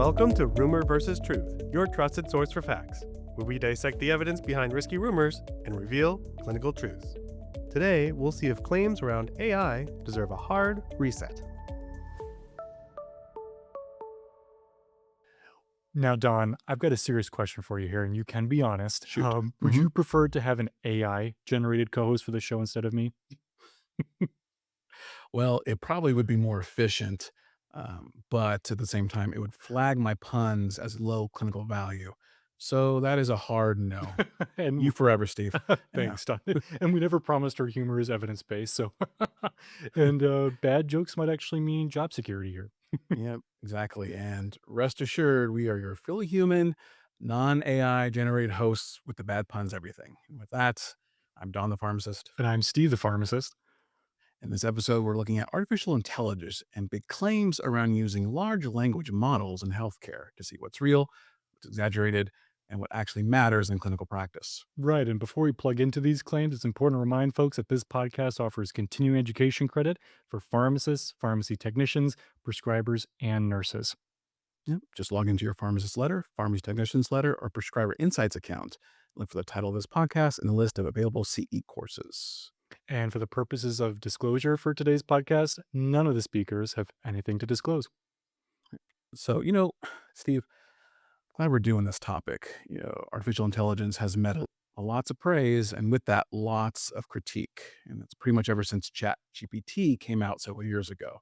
Welcome to Rumor versus Truth, your trusted source for facts, where we dissect the evidence behind risky rumors and reveal clinical truths. Today, we'll see if claims around AI deserve a hard reset. Now, Don, I've got a serious question for you here, and you can be honest. Shoot. Would hmm you prefer to have an AI generated co host for the show instead of me? Well, it probably would be more efficient, but at the same time, it would flag my puns as low clinical value. So that is a hard no. You And forever, Steve. Yeah. thanks, Don. And we never promised our humor is evidence based. So, and bad jokes might actually mean job security here. Yep, exactly. And rest assured, we are your fully human, non AI generated hosts with the bad puns, everything. And with that, I'm Don the pharmacist. And I'm Steve, the pharmacist. In this episode, we're looking at artificial intelligence and big claims around using large language models in healthcare to see what's real, what's exaggerated, and what actually matters in clinical practice. Right. And before we plug into these claims, it's important to remind folks that this podcast offers continuing education credit for pharmacists, pharmacy technicians, prescribers, and nurses. Yep. Just log into your pharmacist letter, pharmacy technician's letter, or prescriber insights account. Look for the title of this podcast and the list of available CE courses. And for the purposes of disclosure for today's podcast, none of the speakers have anything to disclose. So, Steve, glad we're doing this topic. Artificial intelligence has met lots of praise and with that, lots of critique. And it's pretty much ever since Chat GPT came out several years ago.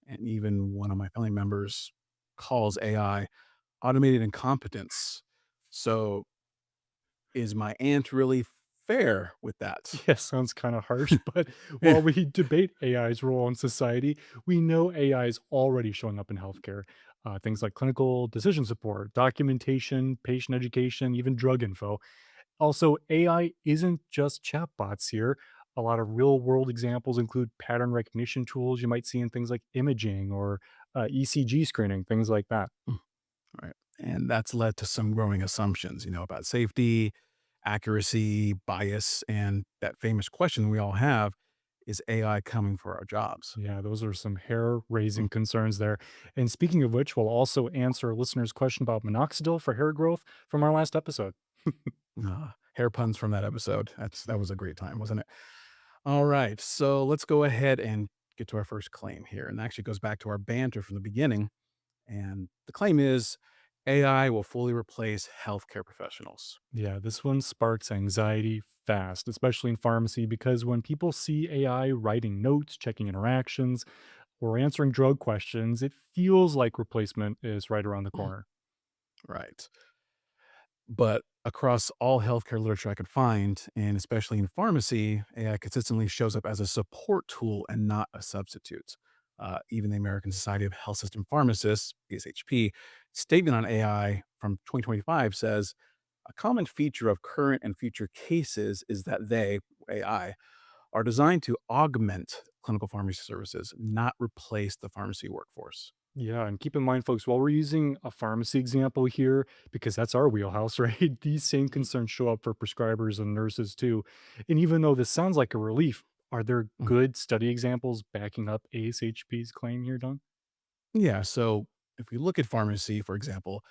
And even one of my family members calls AI automated incompetence. So is my aunt really fair with that? Yes, sounds kind of harsh, but Yeah. while we debate AI's role in society, we know AI is already showing up in healthcare. Things like clinical decision support, documentation, patient education, even drug info. Also, AI isn't just chatbots here. A lot of real world examples include pattern recognition tools you might see in things like imaging or ECG screening, things like that. Right. And that's led to some growing assumptions, about safety, accuracy, bias, and that famous question we all have, is AI coming for our jobs? Yeah, those are some hair Mm. raising concerns there. And speaking of which, we'll also answer a listener's question about minoxidil for hair growth from our last episode. Hair puns from that episode. That was a great time, wasn't it? All right. So let's go ahead and get to our first claim here. And actually goes back to our banter from the beginning. And the claim is AI will fully replace healthcare professionals. Yeah, this one sparks anxiety fast, especially in pharmacy, because when people see AI writing notes, checking interactions, or answering drug questions, it feels like replacement is right around the Mm. corner. Right. But across all healthcare literature I could find, and especially in pharmacy, AI consistently shows up as a support tool and not a substitute. Even the American Society of Health System Pharmacists, ASHP, statement on AI from 2025 says a common feature of current and future cases is that they, AI, are designed to augment clinical pharmacy services, not replace the pharmacy workforce. Yeah, and keep in mind, folks, while we're using a pharmacy example here, because that's our wheelhouse, right? These same concerns show up for prescribers and nurses too. And even though this sounds like a relief, are there Mm. good study examples backing up ASHP's claim here, Don? Yeah. So if we look at pharmacy, for example,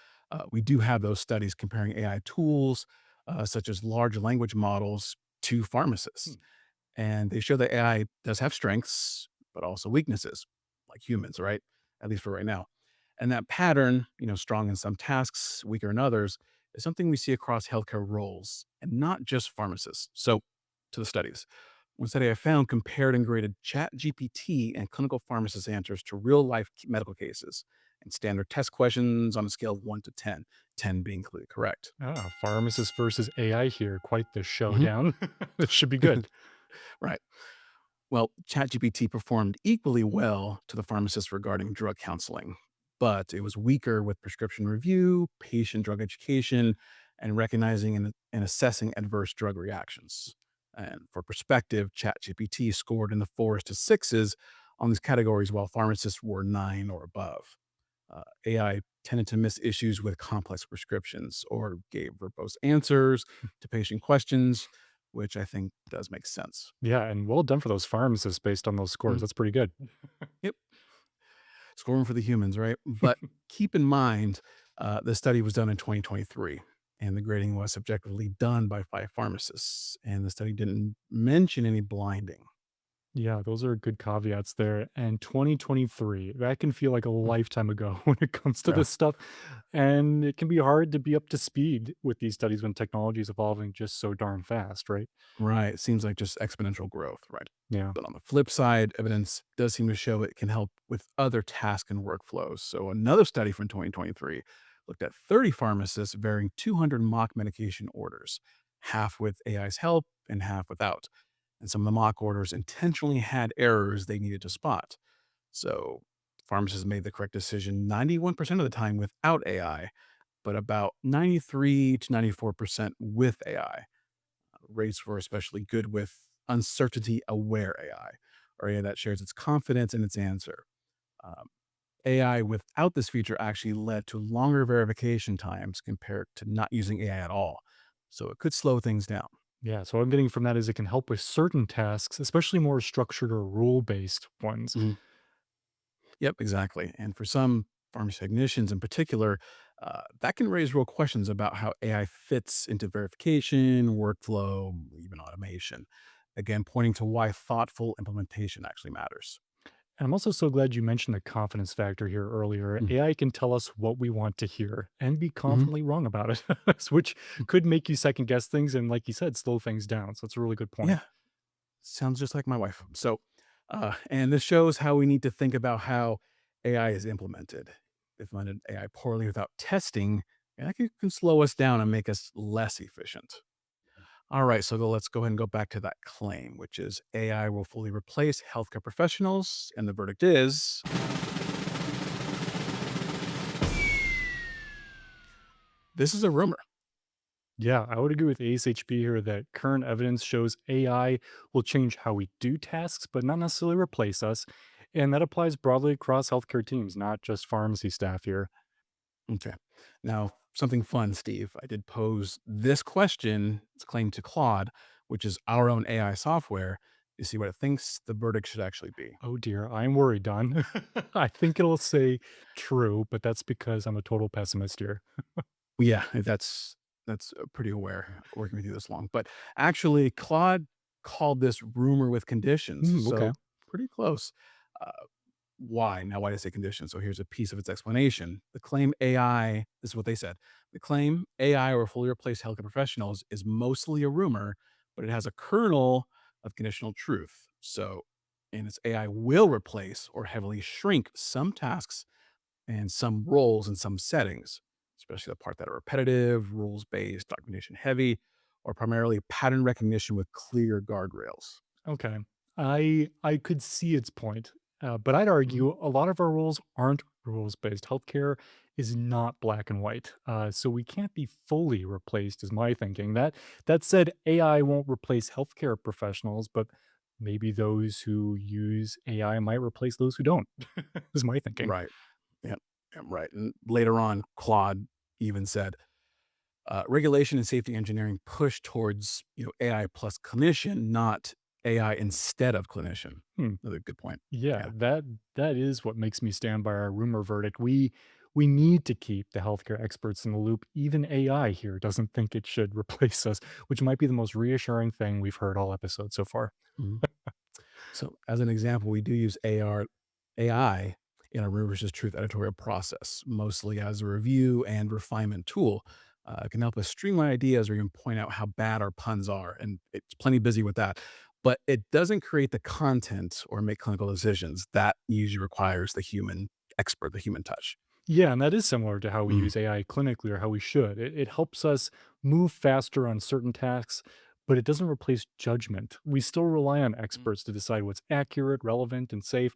we do have those studies comparing AI tools, such as large language models, to Hmm. pharmacists. And they show that AI does have strengths, but also weaknesses, like humans, right? At least for right now. And that pattern, strong in some tasks, weaker in others, is something we see across healthcare roles and not just pharmacists. So, to the studies. One study I found compared and graded Chat GPT and clinical pharmacist answers to real life medical cases and standard test questions on a scale of 1 to 10, 10 being clearly correct. Ah, pharmacist versus AI here. Quite the Mhm. showdown. This should be good. Right. Well, ChatGPT performed equally well to the pharmacist regarding drug counseling, but it was weaker with prescription review, patient drug education, and recognizing and assessing adverse drug reactions. And for perspective, ChatGPT scored in the fours to sixes on these categories, while pharmacists were nine or above. AI tended to miss issues with complex prescriptions or gave verbose answers to patient questions, which I think does make sense. Yeah, and well done for those pharmacists based on those scores. Mm, That's pretty good. Yep. scoring for the humans, right? But keep in mind, the study was done in 2023, and the grading was subjectively done by 5 pharmacists, and the study didn't mention any blinding. Yeah, those are good caveats there. And 2023, that can feel like a Mm. lifetime ago when it comes to Yeah. this stuff. And it can be hard to be up to speed with these studies when technology is evolving just so darn fast, right? Right. It seems like just exponential growth, right? Yeah. But on the flip side, evidence does seem to show it can help with other tasks and workflows. So another study from 2023 looked at 30 pharmacists varying 200 mock medication orders, half with AI's help and half without. And some of the mock orders intentionally had errors they needed to spot. So pharmacists made the correct decision 91% of the time without AI, but about 93 to 94% with AI. Rates were especially good with uncertainty aware AI, or AI that shares its confidence in its answer. Um, AI without this feature actually led to longer verification times compared to not using AI at all. So it could slow things down. Yeah. So what I'm getting from that is it can help with certain tasks, especially more structured or rule based ones. Mhm. Yep, exactly. And for some pharmacy technicians in particular, that can raise real questions about how AI fits into verification, workflow, even automation. Again, pointing to why thoughtful implementation actually matters. And I'm also so glad you mentioned the confidence factor here earlier. AI can tell us what we want to hear and be Mm-hmm. confidently wrong about it, which could make you second guess things and, like you said, slow things down. So that's a really good point. Yeah, sounds just like my wife. So, and this shows how we need to think about how AI is implemented. If we implemented AI poorly without testing, that can slow us down and make us less efficient. All right, so let's go ahead and go back to that claim, which is AI will fully replace healthcare professionals. And the verdict is this is a rumor. Yeah, I would agree with ASHP here that current evidence shows AI will change how we do tasks, but not necessarily replace us. And that applies broadly across healthcare teams, not just pharmacy staff here. Okay. Now, something fun, Steve. I did pose this question, it's claimed to Claude, which is our own AI software, to see what it thinks the verdict should actually be. Oh dear, I'm worried, Don. I think it'll say true, but that's because I'm a total pessimist here. Yeah, that's pretty aware working with you this long. But actually, Claude called this rumor with conditions, Okay. so pretty close. Uh, why? Now, why did I say conditions? So here's a piece of its explanation. The claim AI, this is what they said. The claim AI will fully replace healthcare professionals is mostly a rumor, but it has a kernel of conditional truth. So, and its AI will replace or heavily shrink some tasks and some roles in some settings, especially the part that are repetitive, rules based, documentation heavy, or primarily pattern recognition with clear guardrails. Okay. I could see its point, but I'd Mhm. argue a lot of our rules aren't rules based. Healthcare is not black and white, so we can't be fully replaced. Is my thinking. That said, AI won't replace healthcare professionals, but maybe those who use AI might replace those who don't. Is my thinking. Right. Yeah, yeah, right. And later on, Claude even said, regulation and safety engineering push towards AI plus clinician, not AI instead of clinician. Hmm. Another good point. Yeah, Yeah. that is what makes me stand by our rumor verdict. We need to keep the healthcare experts in the loop. Even AI here doesn't think it should replace us, which might be the most reassuring thing we've heard all episode so far. Mhm. So, as an example, we do use AI in our Rumor versus Truth editorial process, mostly as a review and refinement tool. It can help us streamline ideas or even point out how bad our puns are, and it's plenty busy with that. But it doesn't create the content or make clinical decisions. That usually requires the human expert, the human touch. Yeah, and that is similar to how we Mm, use AI clinically or how we should. It helps us move faster on certain tasks, but it doesn't replace judgment. We still rely on mm, experts to decide what's accurate, relevant, and safe.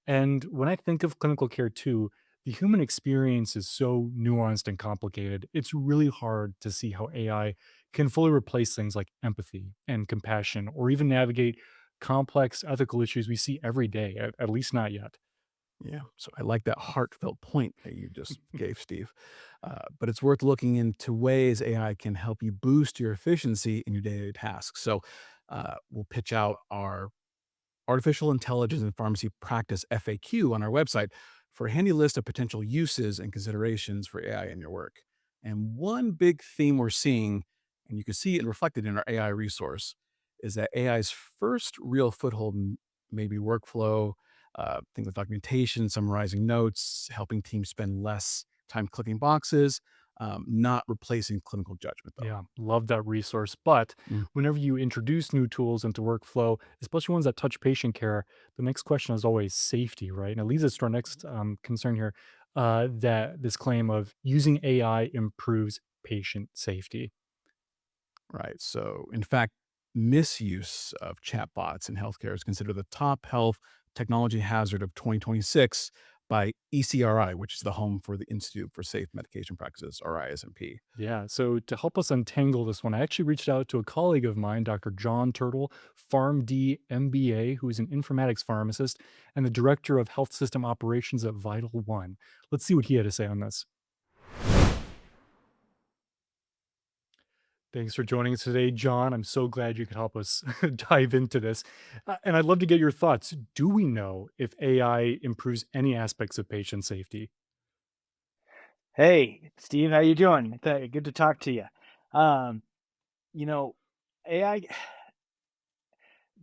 And when I think of clinical care too, the human experience is so nuanced and complicated. It's really hard to see how AI can fully replace things like empathy and compassion or even navigate complex ethical issues we see every day, at least not yet. yeah. So I like that heartfelt point that you just gave, Steve. But it's worth looking into ways AI can help you boost your efficiency in your daily tasks. So we'll pitch out our artificial intelligence and pharmacy practice FAQ on our website for a handy list of potential uses and considerations for AI in your work. And one big theme we're seeing, and you can see it reflected in our AI resource, is that AI's first real foothold may be workflow, things like documentation, summarizing notes, helping teams spend less time clicking boxes, not replacing clinical judgment, though. Yeah, love that resource. But Mm. whenever you introduce new tools into workflow, especially ones that touch patient care, the next question is always safety, right? And it leads us to our next concern here, that this claim of using AI improves patient safety. Right. So, in fact, misuse of chatbots in healthcare is considered the top health technology hazard of 2026 by ECRI, which is the home for the Institute for Safe Medication Practices, or ISMP. Yeah. So to help us untangle this one, I actually reached out to a colleague of mine, Dr. John Turtle, PharmD MBA, who is an informatics pharmacist and the director of health system operations at Vital One. Let's see what he had to say on this. Thanks for joining us today, John. I'm so glad you could help us dive into this. And I'd love to get your thoughts. Do we know if AI improves any aspects of patient safety? Hey, Steve, how you doing? Good to talk to you. Um, you know, AI,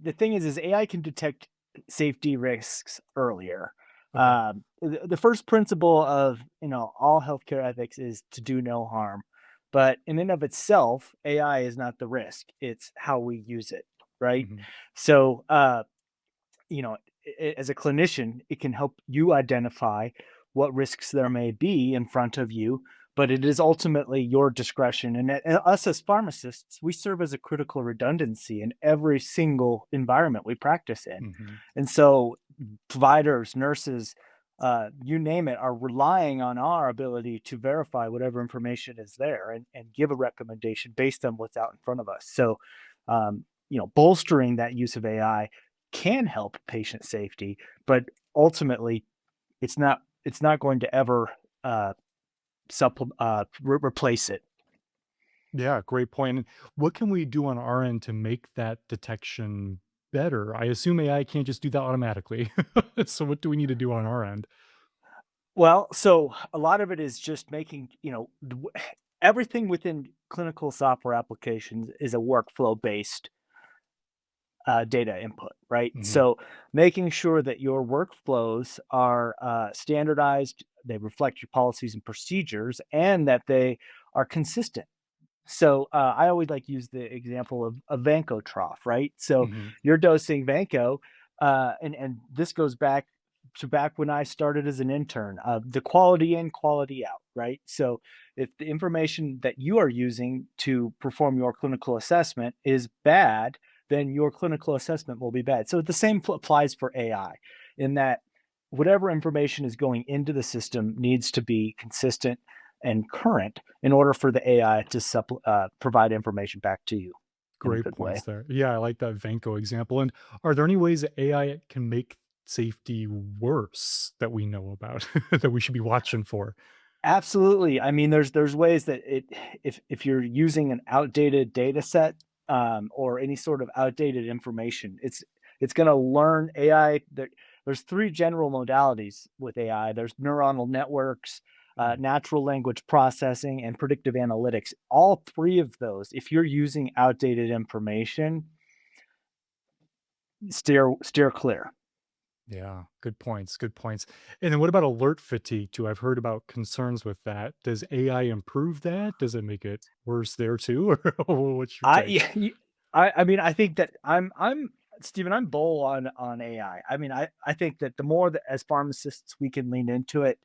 the thing is AI can detect safety risks earlier. Okay. The first principle of, all healthcare ethics is to do no harm. But in and of itself, AI is not the risk. It's how we use it, right? Mhm. So, as a clinician, it can help you identify what risks there may be in front of you, but it is ultimately your discretion. And us as pharmacists, we serve as a critical redundancy in every single environment we practice in. Mhm. And so, providers, nurses, you name it, are relying on our ability to verify whatever information is there and give a recommendation based on what's out in front of us. So, bolstering that use of AI can help patient safety, but ultimately it's not going to ever replace it. Yeah, great point. And what can we do on our end to make that detection better? I assume AI can't just do that automatically. So what do we need to do on our end? Well, so a lot of it is just making, everything within clinical software applications is a workflow based data input, right? Mhm. So making sure that your workflows are standardized, they reflect your policies and procedures, and that they are consistent. So I always like to use the example of a Vanco trough, right? So Mhm. you're dosing Vanco, and this goes back when I started as an intern. The quality in, quality out, right? So if the information that you are using to perform your clinical assessment is bad, then your clinical assessment will be bad. So the same applies for AI, in that whatever information is going into the system needs to be consistent and current in order for the AI to provide information back to you in a Great good way. points there. Yeah, I like that Venko example. And are there any ways that AI can make safety worse that we know about that we should be watching for? Absolutely. I mean, there's ways that if you're using an outdated data set, or any sort of outdated information, it's going to learn AI. There's three general modalities with AI. There's neuronal networks, Mm. natural language processing, and predictive analytics. All three of those, if you're using outdated information, steer clear. Yeah, good points. Good points. And then what about alert fatigue too? I've heard about concerns with that. Does AI improve that? Does it make it worse there too? Or what's your I take? yeah, I mean, I think that I'm Stephen, I'm bull on AI. I mean, I think that the more that as pharmacists we can lean into it,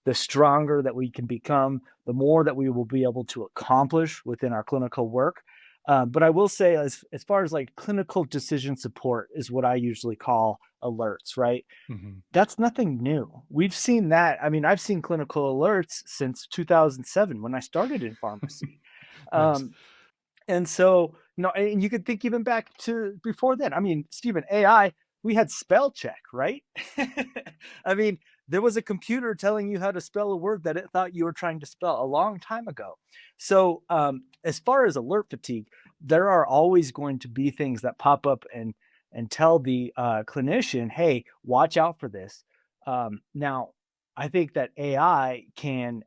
the stronger that we can become, the more that we will be able to accomplish within our clinical work. But I will say, as far as like clinical decision support is what I usually call alerts, right? Mhm. That's nothing new. We've seen that. I mean, I've seen clinical alerts since 2007 when I started in pharmacy. Nice. Um, and so, and you could think even back to before then. I mean, Stephen, AI, we had spell check, right? I mean, there was a computer telling you how to spell a word that it thought you were trying to spell a long time ago. So, as far as alert fatigue, there are always going to be things that pop up and tell the clinician, "Hey, watch out for this." Now, I think that AI can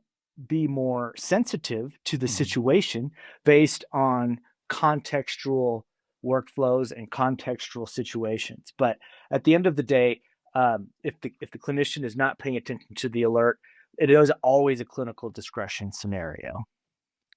be more sensitive to the Mhm. situation based on contextual workflows and contextual situations. But at the end of the day, if the clinician is not paying attention to the alert, it is always a clinical discretion scenario.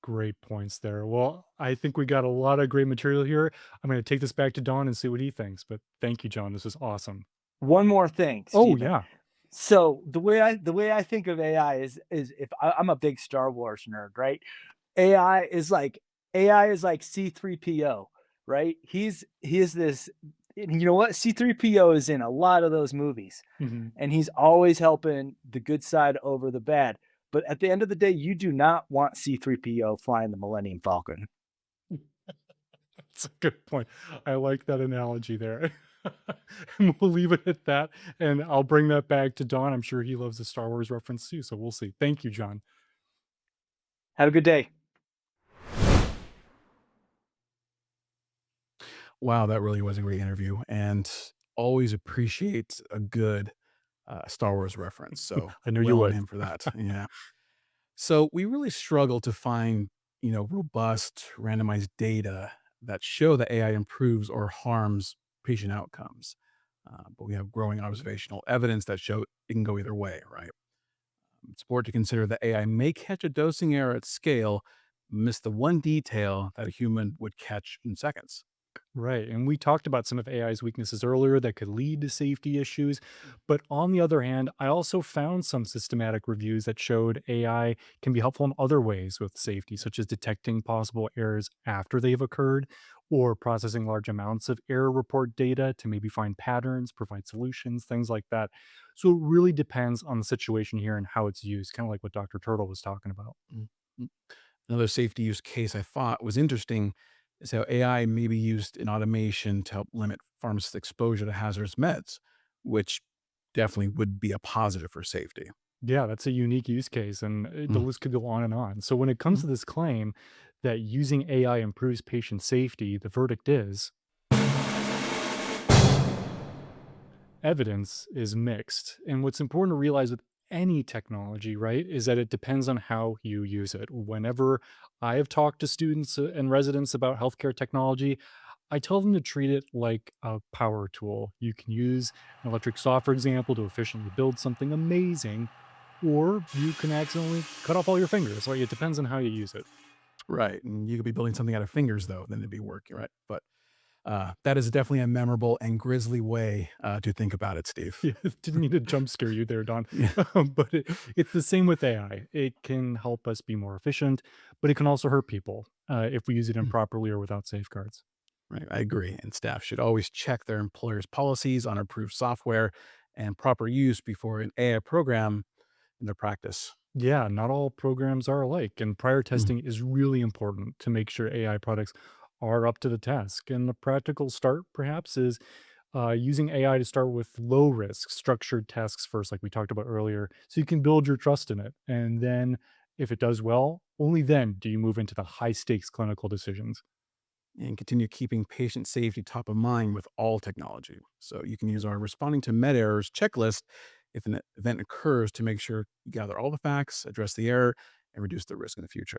Great points there. Well, I think we got a lot of great material here. I'm going to take this back to Don and see what he thinks. But thank you, John. This is awesome. One more thing, Oh, Stephen. yeah. So the way I think of AI is if I'm a big Star Wars nerd, right? AI is like AI is like C3PO, right? He is this, and you know what? C3PO is in a lot of those movies, Mhm. and he's always helping the good side over the bad. But at the end of the day, you do not want C3PO flying the Millennium Falcon. That's a good point. I like that analogy there. And we'll leave it at that. And I'll bring that back to Don. I'm sure he loves the Star Wars reference too. So we'll see. Thank you, John. Have a good day. Wow, that really was a great interview, and always appreciate a good Star Wars reference. So I know you well on would. him for that. Yeah. So we really struggle to find, robust randomized data that show that AI improves or harms patient outcomes. But we have growing observational evidence that show it can go either way, right? It's important to consider that AI may catch a dosing error at scale, miss the one detail that a human would catch in seconds. Right. And we talked about some of AI's weaknesses earlier that could lead to safety issues. But on the other hand, I also found some systematic reviews that showed AI can be helpful in other ways with safety, such as detecting possible errors after they've occurred or processing large amounts of error report data to maybe find patterns, provide solutions, things like that. So it really depends on the situation here and how it's used, kind of like what Dr. Turtle was talking about. Mm, mm. Another safety use case I thought was interesting is how AI may be used in automation to help limit pharmacists' exposure to hazardous meds, which definitely would be a positive for safety. Yeah, that's a unique use case, and the Mm, list could go on and on. So, when it comes mm. to this claim that using AI improves patient safety, the verdict is evidence is mixed. And what's important to realize with any technology, right, is that it depends on how you use it. Whenever I have talked to students and residents about healthcare technology, I tell them to treat it like a power tool. You can use an electric saw, for example, to efficiently build something amazing, or you can accidentally cut off all your fingers. Like it depends on how you use it. Right. And you could be building something out of fingers, though, then it'd be working, right? But that is definitely a memorable and grisly way to think about it, Steve. Yeah, didn't mean to jump scare you there, Don. Yeah. But it's the same with AI. It can help us be more efficient, but it can also hurt people if we use it improperly or without safeguards. Right. I agree. And staff should always check their employer's policies on approved software and proper use before an AI program in their practice. Yeah, not all programs are alike, and prior Mm, testing is really important to make sure AI products are up to the task. And the practical start, perhaps, is using AI to start with low risk, structured tasks first, like we talked about earlier, so you can build your trust in it. And then, if it does well, only then do you move into the high stakes clinical decisions. and continue keeping patient safety top of mind with all technology. So you can use our responding to med errors checklist if an event occurs to make sure you gather all the facts, address the error, and reduce the risk in the future.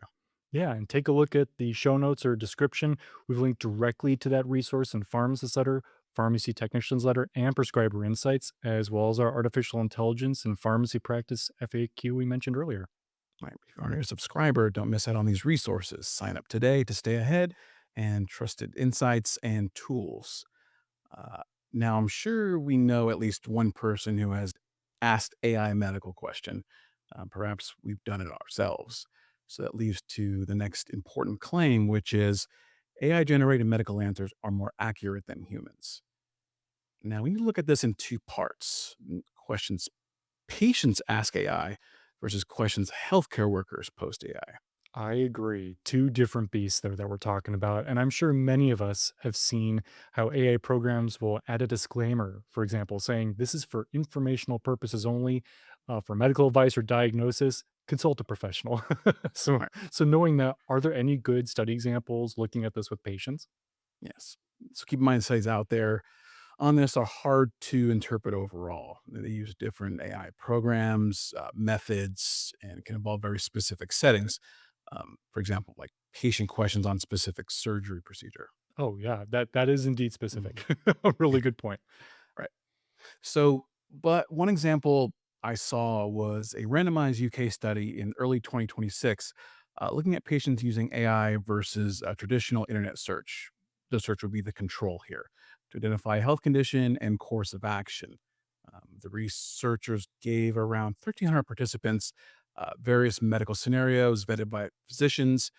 Yeah, and take a look at the show notes or description. We've linked directly to that resource in Pharmacist Letter, Pharmacy Technician's Letter, and Prescriber Insights, as well as our Artificial Intelligence and Pharmacy Practice FAQ we mentioned earlier. Right. If you aren't a subscriber, don't miss out on these resources. Sign up today to stay ahead and trusted insights and tools. Uh, Now, I'm sure we know at least one person who has asked AI a medical question. Perhaps we've done it ourselves. So that leads to the next important claim, which is AI generated medical answers are more accurate than humans. Now, we need to look at this in two parts questions patients ask AI versus questions healthcare workers post AI. I agree. Two different beasts there that we're talking about. And I'm sure many of us have seen how AI programs will add a disclaimer, for example, saying this is for informational purposes only. For medical advice or diagnosis, consult a professional. so, Right. so knowing that, are there any good study examples looking at this with patients? Yes. So keep in mind, studies out there. on this are hard to interpret overall. They use different AI programs, methods, and can involve very specific settings. For example, like patient questions on specific surgery procedure. Oh, yeah, that is indeed specific. Mhm. A really good point. Right. So, but one example I saw was a randomized UK study in early 2026 looking at patients using AI versus a traditional internet search. The search would be the control here to identify a health condition and course of action. The researchers gave around 1,300 participants various medical scenarios vetted by physicians,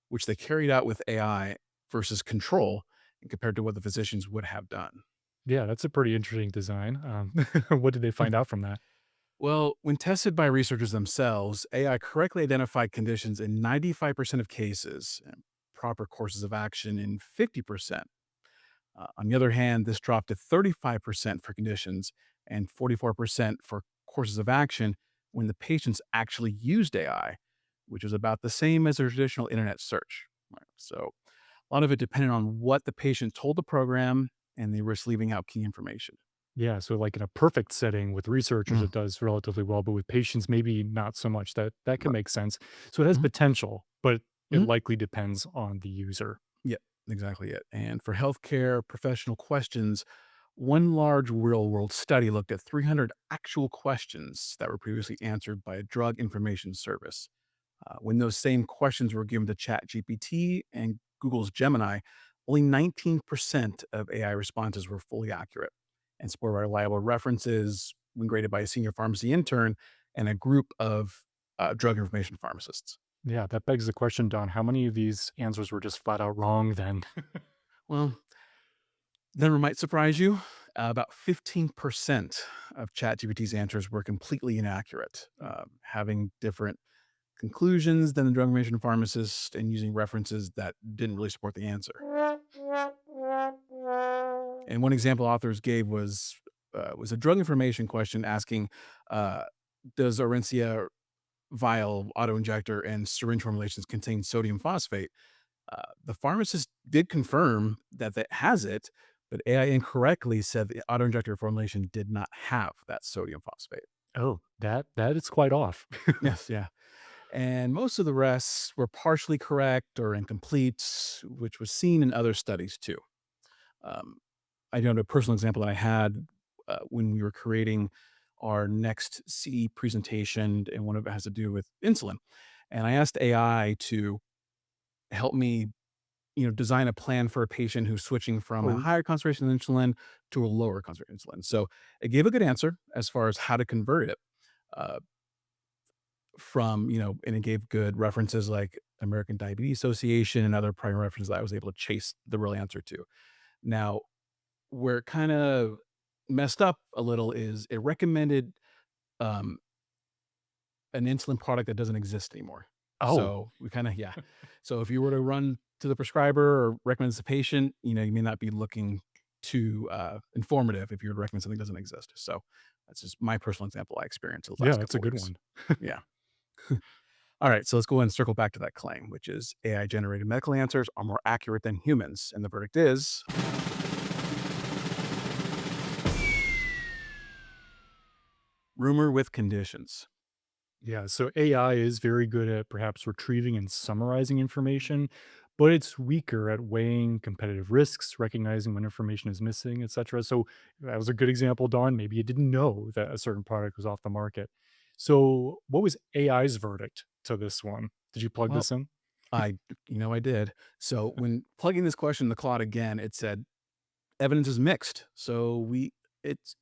which they carried out with AI versus control and compared to what the physicians would have done. Yeah, that's a pretty interesting design. What did they find out from that? Well, when tested by researchers themselves, AI correctly identified conditions in 95% of cases, and proper courses of action in 50%. On the other hand, this dropped to 35% for conditions and 44% for courses of action when the patients actually used AI, which was about the same as a traditional internet search. Right. So a lot of it depended on what the patient told the program, and they risk leaving out key information. Yeah, so like in a perfect setting with researchers, Mm, it does relatively well, but with patients, maybe not so much. That can right. make sense. So it has Mhm, potential, but it mhm. likely depends on the user. Yeah, exactly it. And for healthcare professional questions, one large real world study looked at 300 actual questions that were previously answered by a drug information service. When those same questions were given to ChatGPT and Google's Gemini, only 19% of AI responses were fully accurate and supported by reliable references when graded by a senior pharmacy intern and a group of drug information pharmacists. Yeah, that begs the question, Don, how many of these answers were just flat out wrong then? Well, number might surprise you. About 15% of ChatGPT's answers were completely inaccurate, having different conclusions than the drug information pharmacist and using references that didn't really support the answer. And one example authors gave was a drug information question asking, uh, "Does Orencia vial, autoinjector, and syringe formulations contain sodium phosphate?" The pharmacist did confirm that it has it, but AI incorrectly said the autoinjector formulation did not have that sodium phosphate. Oh, that is quite off. Yes, yeah. And most of the rest were partially correct or incomplete, which was seen in other studies too. Um, I know a personal example that I had when we were creating our next CE presentation, and one of it has to do with insulin. And I asked AI to help me, design a plan for a patient who's switching from a Oh, higher concentration of insulin to a lower concentration of insulin. So it gave a good answer as far as how to convert it. Uh, and it gave good references like American Diabetes Association and other primary references that I was able to chase the real answer to. Now, where it kind of messed up a little is it recommended um, an insulin product that doesn't exist anymore. oh, So we kind of, yeah. So if you were to run to the prescriber or recommend to the patient, you may not be looking too informative if you would recommend something that doesn't exist. So that's just my personal example I experienced the yeah, last that's a couple of good weeks. one. Yeah. All right, so let's go ahead and circle back to that claim, which is AI generated medical answers are more accurate than humans. And the verdict is rumor with conditions. Yeah, so AI is very good at perhaps retrieving and summarizing information, but it's weaker at weighing competitive risks, recognizing when information is missing, etc. So that was a good example, Don. Maybe it didn't know that a certain product was off the market. So what was AI's verdict to this one? Did you plug Well, this in? I did. So when plugging this question in the cloud again, it said evidence is mixed. So it's,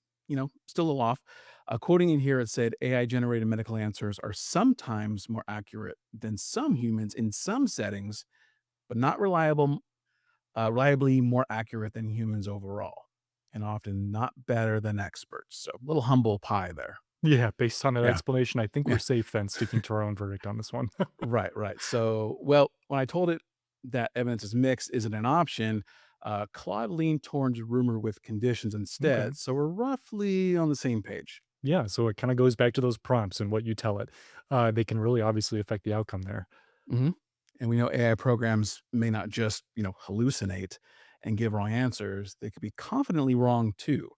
still a little off. Quoting in here, it said AI generated medical answers are sometimes more accurate than some humans in some settings, but not reliably more accurate than humans overall, and often not better than experts. So a little humble pie there. Yeah, based on that Yeah. explanation, I think we're Yeah. safe then sticking to our own verdict on this one. Right, right. So, well, when I told it that evidence is mixed isn't an option, Claude leaned towards rumor with conditions Okay. instead. So we're roughly on the same page. Yeah, so it kind of goes back to those prompts and what you tell it. They can really obviously affect the outcome there. hmm And we know AI programs may not just, hallucinate. and give wrong answers, they could be confidently wrong too.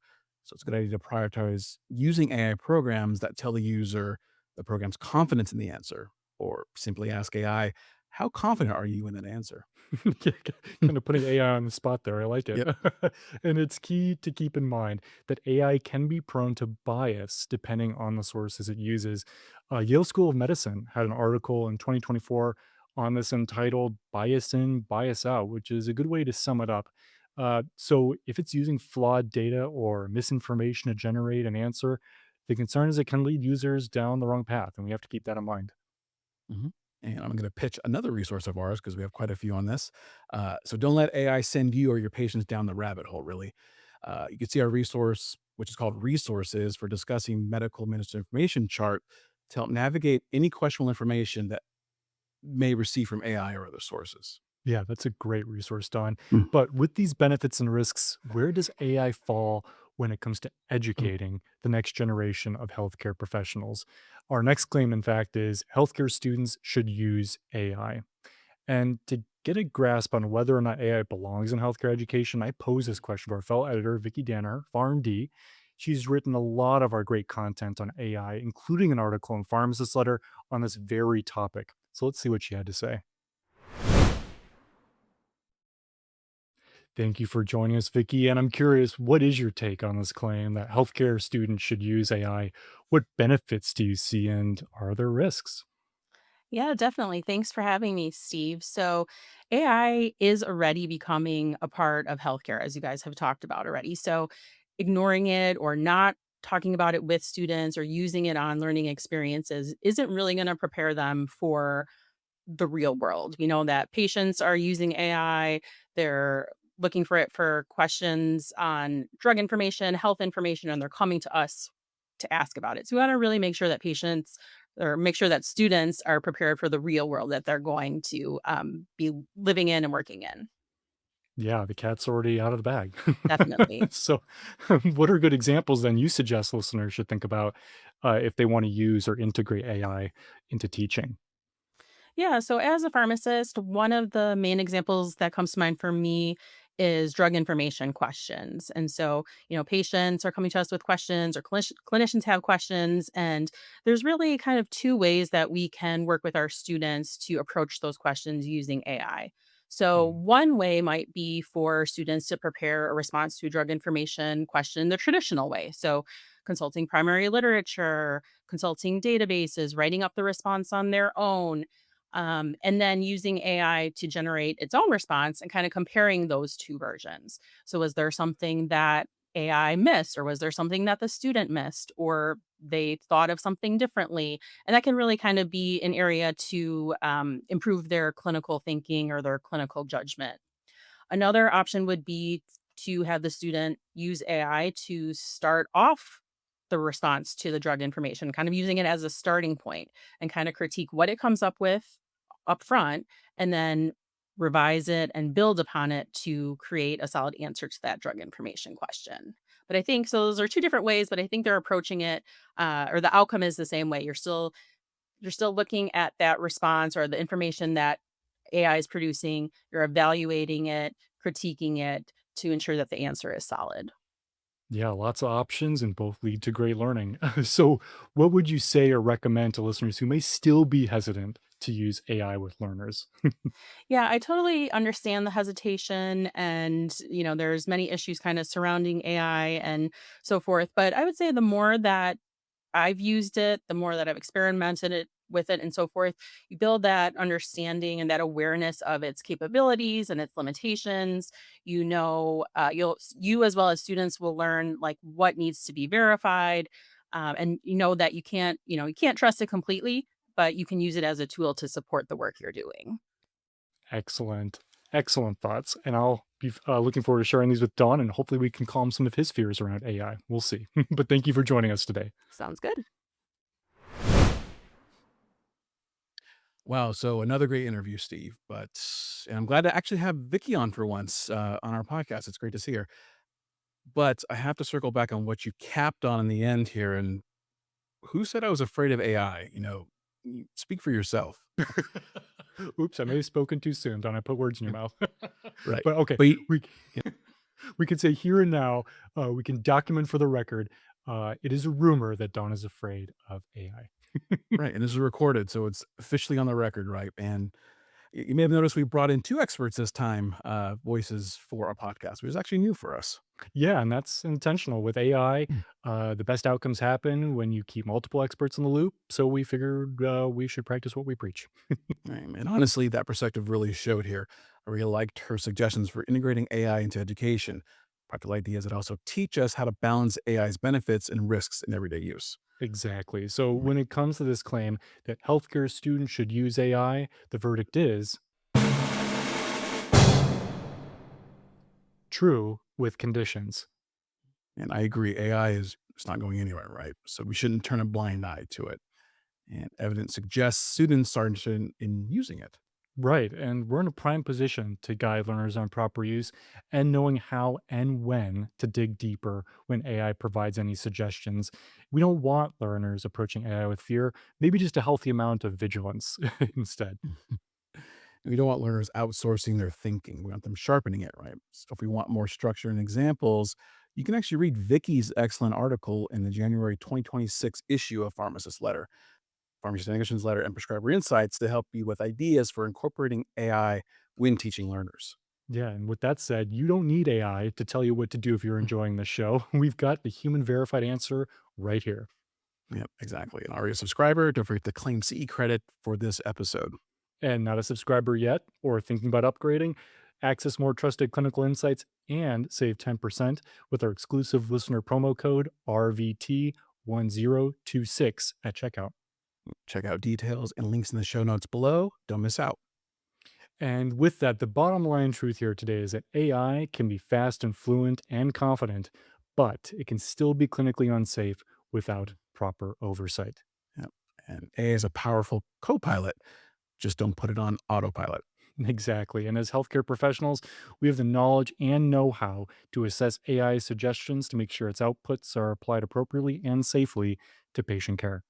So it's a good idea to prioritize using AI programs that tell the user the program's confidence in the answer, or simply ask AI, how confident are you in that answer? Kind of putting AI on the spot there. I like it. Yep. And it's key to keep in mind that AI can be prone to bias depending on the sources it uses. Yale School of Medicine had an article in 2024 on this entitled Bias In, Bias Out, which is a good way to sum it up. So, if it's using flawed data or misinformation to generate an answer, the concern is it can lead users down the wrong path, and we have to keep that in mind. Mhm. And I'm going to pitch another resource of ours because we have quite a few on this. So don't let AI send you or your patients down the rabbit hole, really. You can see our resource, which is called Resources for Discussing Medical Misinformation chart to help navigate any questionable information that may receive from AI or other sources. Yeah, that's a great resource, Don. Mm. But with these benefits and risks, where does AI fall when it comes to Mm. educating the next generation of healthcare professionals? Our next claim, in fact, is healthcare students should use AI. And to get a grasp on whether or not AI belongs in healthcare education, I pose this question to our fellow editor, Vicky Danner, PharmD. She's written a lot of our great content on AI, including an article in Pharmacist Letter on this very topic. So let's see what she had to say. Thank you for joining us, Vicky. And I'm curious, what is your take on this claim that healthcare students should use AI? What benefits do you see, and are there risks? Yeah, definitely. Thanks for having me, Steve. So, AI is already becoming a part of healthcare, as you guys have talked about already. So, ignoring it or not talking about it with students or using it on learning experiences isn't really going to prepare them for the real world. We know that patients are using AI, they're looking for it for questions on drug information, health information, and they're coming to us to ask about it. So we want to really make sure that patients or make sure that students are prepared for the real world that they're going to be living in and working in. Yeah, the cat's already out of the bag. Definitely. So, what are good examples then you suggest listeners should think about if they want to use or integrate AI into teaching? Yeah. So, as a pharmacist, one of the main examples that comes to mind for me is drug information questions. And so, patients are coming to us with questions or clinicians have questions. And there's really kind of two ways that we can work with our students to approach those questions using AI. So, Mhm. one way might be for students to prepare a response to a drug information question the traditional way. So, consulting primary literature, consulting databases, writing up the response on their own, and then using AI to generate its own response and kind of comparing those two versions. So, was there something that AI missed, or was there something that the student missed, or they thought of something differently? And that can really kind of be an area to improve their clinical thinking or their clinical judgment. Another option would be to have the student use AI to start off the response to the drug information, kind of using it as a starting point and kind of critique what it comes up with up front and then revise it and build upon it to create a solid answer to that drug information question. But I think so those are two different ways, but I think they're approaching it or the outcome is the same way. You're still looking at that response or the information that AI is producing, you're evaluating it, critiquing it to ensure that the answer is solid. Yeah, lots of options and both lead to great learning. So, what would you say or recommend to listeners who may still be hesitant to use AI with learners? Yeah, I totally understand the hesitation and, there's many issues kind of surrounding AI and so forth, but I would say the more that I've used it, the more that I've experimented with it and so forth, you build that understanding and that awareness of its capabilities and its limitations. You as well as students will learn like what needs to be verified, and you know that you can't trust it completely, but you can use it as a tool to support the work you're doing. Excellent. Excellent thoughts. And I'll be looking forward to sharing these with Don, and hopefully we can calm some of his fears around AI. We'll see. But thank you for joining us today. Sounds good. Wow. So another great interview, Steve. And I'm glad to actually have Vicky on for once on our podcast. It's great to see her. But I have to circle back on what you capped on in the end here. And who said I was afraid of AI? Speak for yourself. Oops, I may have spoken too soon. Don't I put words in your mouth? Right. But okay, But we we can say here and now, we can document for the record. It is a rumor that Don is afraid of AI. right, and this is recorded, so it's officially on the record, right? And you may have noticed we brought in 2 experts this time, voices for our podcast, which is actually new for us. Yeah, and that's intentional. With AI, Mm. the best outcomes happen when you keep multiple experts in the loop. So we figured we should practice what we preach. Right, and honestly, that perspective really showed here. I really liked her suggestions for integrating AI into education. Practical ideas that also teach us how to balance AI's benefits and risks in everyday use. Exactly. So when it comes to this claim that healthcare students should use AI, the verdict is true with conditions. And I agree, AI is it's not going anywhere, right? So we shouldn't turn a blind eye to it. And evidence suggests students are interested in using it. Right. And we're in a prime position to guide learners on proper use and knowing how and when to dig deeper when AI provides any suggestions. We don't want learners approaching AI with fear, maybe just a healthy amount of vigilance instead. We don't want learners outsourcing their thinking. We want them sharpening it, right? So if we want more structure and examples, you can actually read Vicky's excellent article in the January 2026 issue of Pharmacist Letter, Pharmacy Technician's Letter, and Prescriber Insights to help you with ideas for incorporating AI when teaching learners. Yeah, and with that said, you don't need AI to tell you what to do if you're enjoying the show. We've got the human verified answer right here. Yep, exactly. And are you a subscriber? Don't forget to claim CE credit for this episode. And not a subscriber yet or thinking about upgrading, access more trusted clinical insights and save 10% with our exclusive listener promo code RVT1026 at checkout. Check out details and links in the show notes below. Don't miss out. And with that, the bottom line truth here today is that AI can be fast and fluent and confident, but it can still be clinically unsafe without proper oversight. Yep. And AI is a powerful co pilot. Just don't put it on autopilot. Exactly. And as healthcare professionals, we have the knowledge and know how to assess AI suggestions to make sure its outputs are applied appropriately and safely to patient care.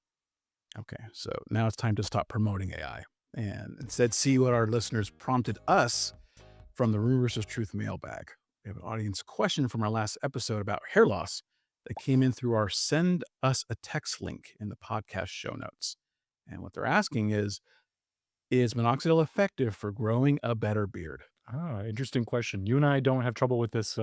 Okay, so now it's time to stop promoting AI and instead see what our listeners prompted us from the Rumor versus Truth mailbag. We have an audience question from our last episode about hair loss that came in through our send us a text link in the podcast show notes. And what they're asking is minoxidil effective for growing a better beard? Interesting question. You and I don't have trouble with this,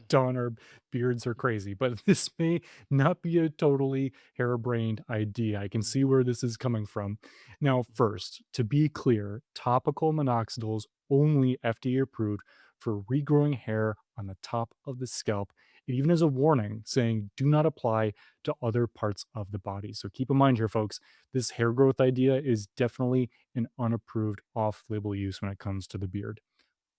Don. Our beards are crazy, but this may not be a totally harebrained idea. I can see where this is coming from. Now, first, to be clear, topical minoxidil is only FDA approved for regrowing hair on the top of the scalp. It even has a warning saying do not apply to other parts of the body. So keep in mind here, folks, this hair growth idea is definitely an unapproved off label use when it comes to the beard.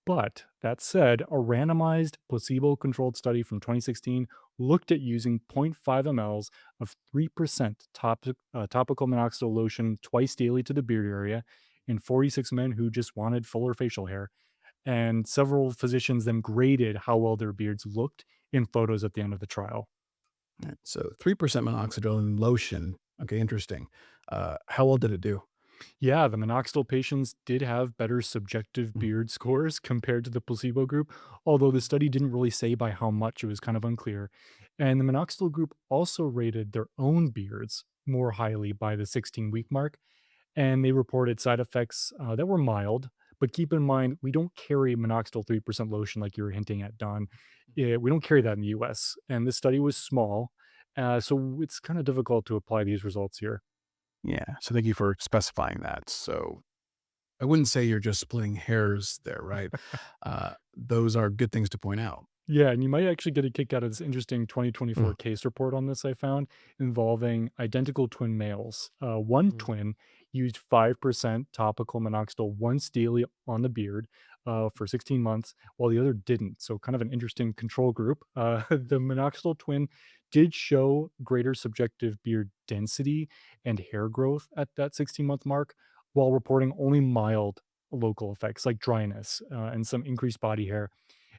But that said, a randomized placebo controlled study from 2016 looked at using zero point 0.5 mLs of 3% topical minoxidil lotion twice daily to the beard area in 46 men who just wanted fuller facial hair. And several physicians then graded how well their beards looked in photos at the end of the trial. Right, so 3% minoxidil in lotion. Okay, interesting. How well did it do? Yeah, the minoxidil patients did have better subjective Mm. beard scores compared to the placebo group, although the study didn't really say by how much, it was kind of unclear. And the minoxidil group also rated their own beards more highly by the 16-week mark, and they reported side effects that were mild. But keep in mind, we don't carry minoxidil 3% lotion like you were hinting at, Don. We don't carry that in the US, and this study was small, so it's kind of difficult to apply these results here. Yeah, so thank you for specifying that. So I wouldn't say you're just splitting hairs there, right? Those are good things to point out. Yeah, and you might actually get a kick out of this interesting Mm. 2024 case report on this I found involving identical twin males. One twin used 5% topical minoxidil once daily on the beard for 16 months, while the other didn't. So, kind of an interesting control group. The minoxidil twin did show greater subjective beard density and hair growth at that 16-month mark, while reporting only mild local effects like dryness and some increased body hair.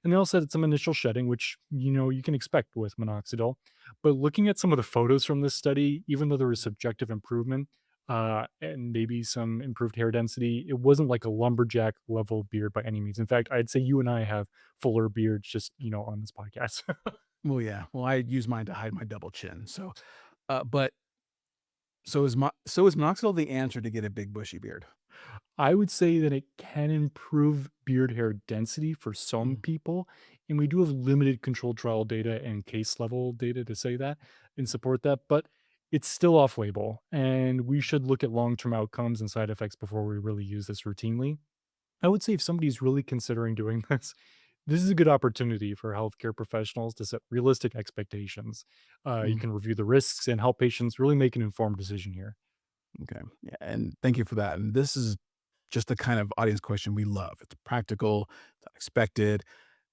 And they also had some initial shedding, which you can expect with minoxidil. But looking at some of the photos from this study, even though there was subjective improvement, and maybe some improved hair density. It wasn't like a lumberjack level beard by any means. In fact, I'd say you and I have fuller beards just, on this podcast. Well, yeah. Well, I use mine to hide my double chin. But so is minoxidil the answer to get a big bushy beard? I would say that it can improve beard hair density for some Mm, people, and we do have limited controlled trial data and case level data to say that and support that, but it's still off label, and we should look at long term outcomes and side effects before we really use this routinely. I would say if somebody's really considering doing this is a good opportunity for healthcare professionals to set realistic expectations. You mm. can review the risks and help patients really make an informed decision here. Okay. Yeah. And thank you for that. And this is just the kind of audience question we love. It's practical, it's unexpected,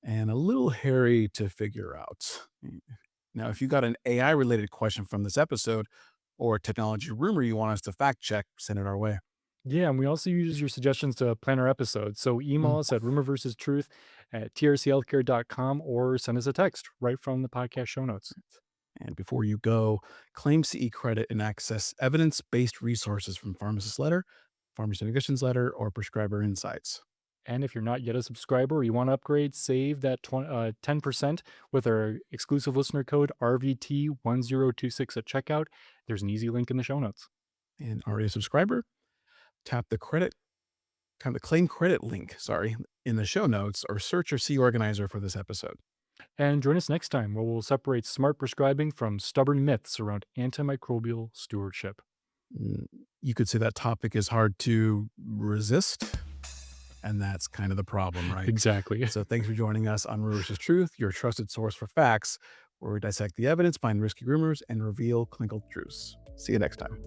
and a little hairy to figure out. Now, if you got an AI related question from this episode or a technology rumor you want us to fact check, send it our way. Yeah, and we also use your suggestions to plan our episodes. So email Mm. us at rumor versus truth@trchealthcare.com or send us a text right from the podcast show notes. And before you go, claim CE credit and access evidence based resources from pharmacist letter, pharmacy technician's letter, or prescriber insights. And if you're not yet a subscriber or you want to upgrade, save that 10% with our exclusive listener code RVT1026 at checkout. There's an easy link in the show notes. And already a subscriber, tap the claim credit link, in the show notes or search your C organizer for this episode. And join us next time where we'll separate smart prescribing from stubborn myths around antimicrobial stewardship. Mm, You could say that topic is hard to resist, and that's kind of the problem, right? Exactly. So thanks for joining us on Rumor versus Truth, your trusted source for facts, where we dissect the evidence, find risky rumors, and reveal clinical truths. See you next time.